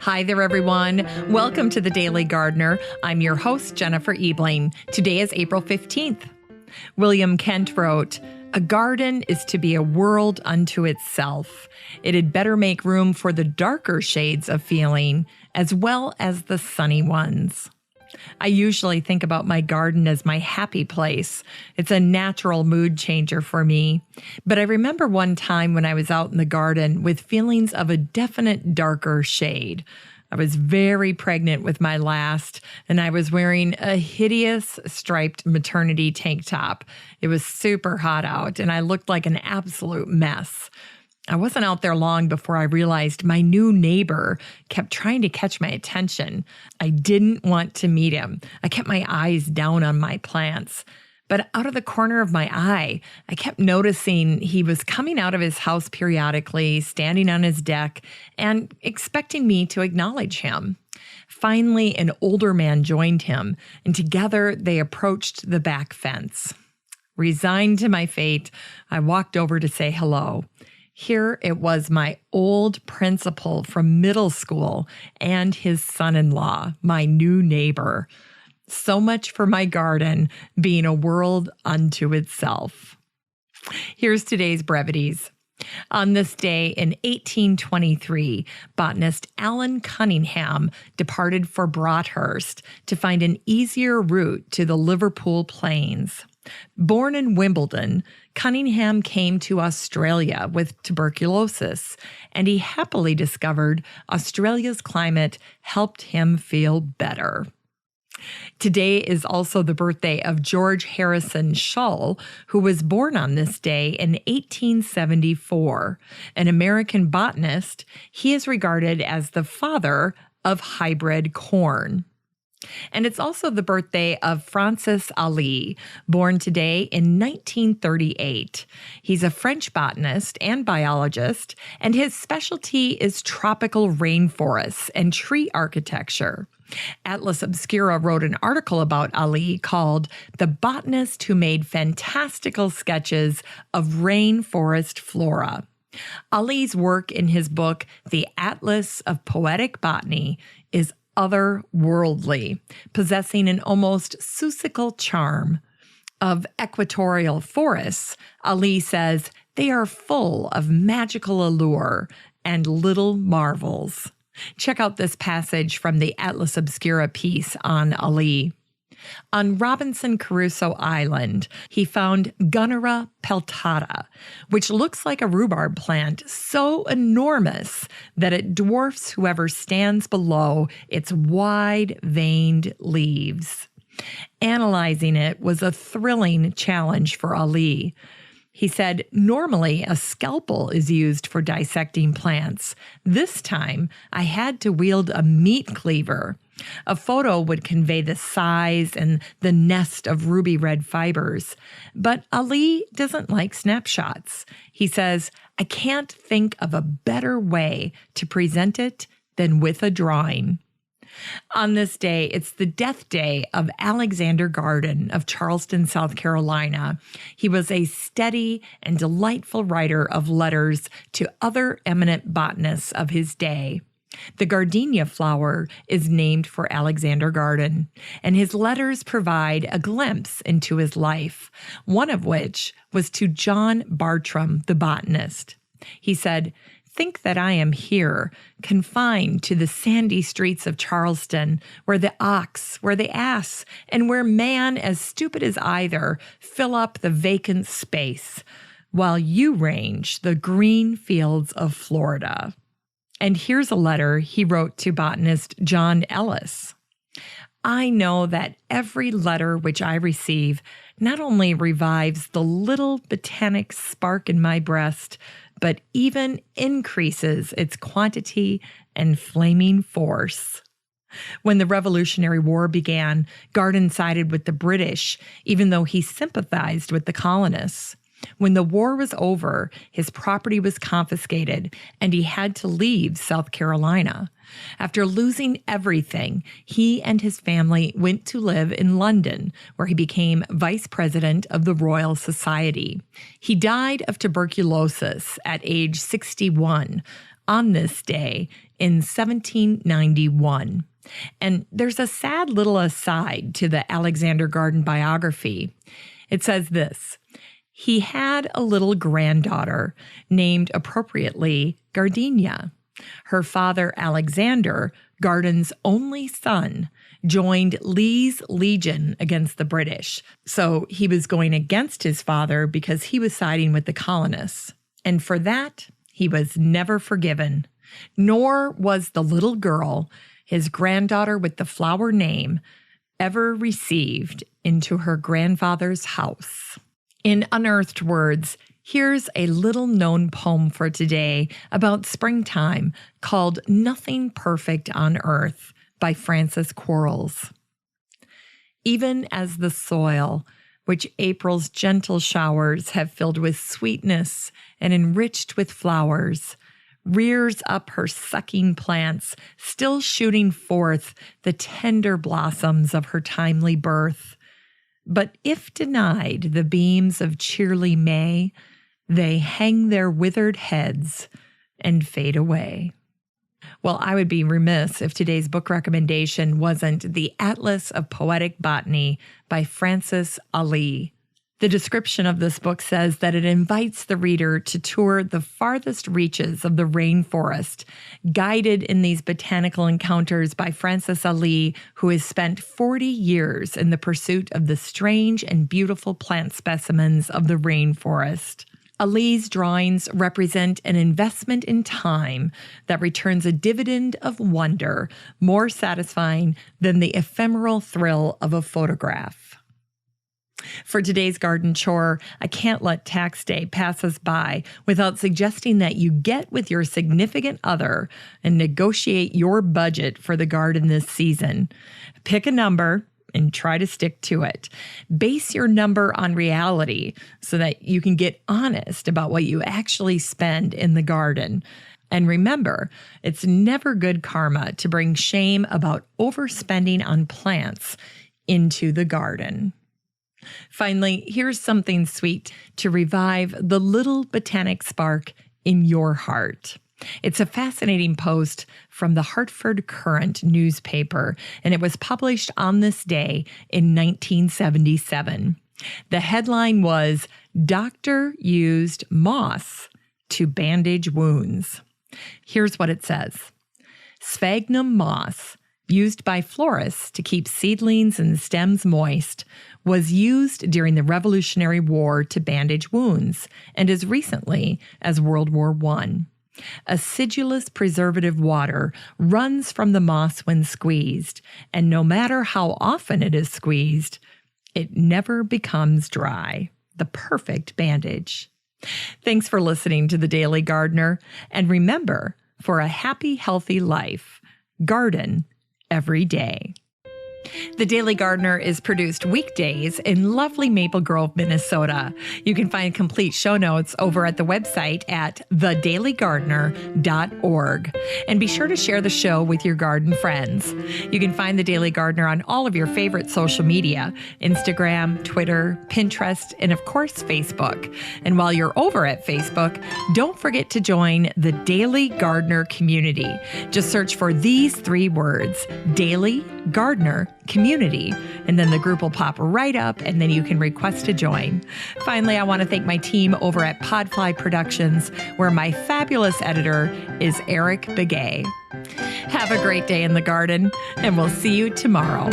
Hi there, everyone. Welcome to The Daily Gardener. I'm your host, Jennifer Ebling. Today is April 15th. William Kent wrote, "A garden is to be a world unto itself. It had better make room for the darker shades of feeling as well as the sunny ones." I usually think about my garden as my happy place. It's a natural mood changer for me. But I remember one time when I was out in the garden with feelings of a definite darker shade. I was very pregnant with my last, and I was wearing a hideous striped maternity tank top. It was super hot out, and I looked like an absolute mess. I wasn't out there long before I realized my new neighbor kept trying to catch my attention. I didn't want to meet him. I kept my eyes down on my plants. But out of the corner of my eye, I kept noticing he was coming out of his house periodically, standing on his deck, and expecting me to acknowledge him. Finally, an older man joined him, and together they approached the back fence. Resigned to my fate, I walked over to say hello. Here it was my old principal from middle school and his son-in-law, my new neighbor. So much for my garden being a world unto itself. Here's today's brevities. On this day in 1823, botanist Allan Cunningham departed for Broadhurst to find an easier route to the Liverpool plains. Born in Wimbledon, Cunningham came to Australia with tuberculosis, and he happily discovered Australia's climate helped him feel better. Today is also the birthday of George Harrison Shull, who was born on this day in 1874. An American botanist, he is regarded as the father of hybrid corn. And it's also the birthday of Francis Ali, born today in 1938. He's a French botanist and biologist, and his specialty is tropical rainforests and tree architecture. Atlas Obscura wrote an article about Ali called "The Botanist Who Made Fantastical Sketches of Rainforest Flora." Ali's work in his book, The Atlas of Poetic Botany, is otherworldly, possessing an almost Seussical charm. Of equatorial forests, Ali says they are full of magical allure and little marvels. Check out this passage from the Atlas Obscura piece on Ali. On Robinson Crusoe Island, he found Gunnera peltata, which looks like a rhubarb plant so enormous that it dwarfs whoever stands below its wide-veined leaves. Analyzing it was a thrilling challenge for Ali. He said, normally a scalpel is used for dissecting plants. This time, I had to wield a meat cleaver. A photo would convey the size and the nest of ruby red fibers. But Ali doesn't like snapshots. He says, I can't think of a better way to present it than with a drawing. On this day, it's the death day of Alexander Garden of Charleston, South Carolina. He was a steady and delightful writer of letters to other eminent botanists of his day. The gardenia flower is named for Alexander Garden, and his letters provide a glimpse into his life, one of which was to John Bartram, the botanist. He said, "Think that I am here, confined to the sandy streets of Charleston, where the ox, where the ass, and where man as stupid as either fill up the vacant space, while you range the green fields of Florida." And here's a letter he wrote to botanist John Ellis. "I know that every letter which I receive not only revives the little botanic spark in my breast, but even increases its quantity and flaming force." When the Revolutionary War began, Garden sided with the British, even though he sympathized with the colonists. When the war was over, his property was confiscated, and he had to leave South Carolina. After losing everything, he and his family went to live in London, where he became vice president of the Royal Society. He died of tuberculosis at age 61 on this day in 1791. And there's a sad little aside to the Alexander Garden biography. It says this: he had a little granddaughter named appropriately Gardenia. Her father, Alexander, Garden's only son, joined Lee's legion against the British. So he was going against his father because he was siding with the colonists. And for that, he was never forgiven. Nor was the little girl, his granddaughter with the flower name, ever received into her grandfather's house. In Unearthed Words, here's a little-known poem for today about springtime called Nothing Perfect on Earth by Frances Quarles. Even as the soil, which April's gentle showers have filled with sweetness and enriched with flowers, rears up her sucking plants, still shooting forth the tender blossoms of her timely birth. But if denied the beams of cheerly May, they hang their withered heads and fade away. Well, I would be remiss if today's book recommendation wasn't The Atlas of Poetic Botany by Francis Ali. The description of this book says that it invites the reader to tour the farthest reaches of the rainforest, guided in these botanical encounters by Francis Ali, who has spent 40 years in the pursuit of the strange and beautiful plant specimens of the rainforest. Ali's drawings represent an investment in time that returns a dividend of wonder more satisfying than the ephemeral thrill of a photograph. For today's garden chore, I can't let tax day pass us by without suggesting that you get with your significant other and negotiate your budget for the garden this season. Pick a number and try to stick to it. Base your number on reality so that you can get honest about what you actually spend in the garden. And remember, it's never good karma to bring shame about overspending on plants into the garden. Finally, here's something sweet to revive the little botanic spark in your heart. It's a fascinating post from the Hartford Courant newspaper, and it was published on this day in 1977. The headline was, "Doctor Used Moss to Bandage Wounds." Here's what it says. Sphagnum moss, used by florists to keep seedlings and stems moist, was used during the Revolutionary War to bandage wounds, and as recently as World War I. Acidulous preservative water runs from the moss when squeezed, and no matter how often it is squeezed, it never becomes dry. The perfect bandage. Thanks for listening to The Daily Gardener, and remember, for a happy, healthy life, garden every day. The Daily Gardener is produced weekdays in lovely Maple Grove, Minnesota. You can find complete show notes over at the website at thedailygardener.org. And be sure to share the show with your garden friends. You can find The Daily Gardener on all of your favorite social media, Instagram, Twitter, Pinterest, and of course, Facebook. And while you're over at Facebook, don't forget to join the Daily Gardener community. Just search for these 3 words, Daily Gardener Community, and then the group will pop right up, and then you can request to join. Finally, I want to thank my team over at Podfly Productions, where my fabulous editor is Eric Begay. Have a great day in the garden, and we'll see you tomorrow.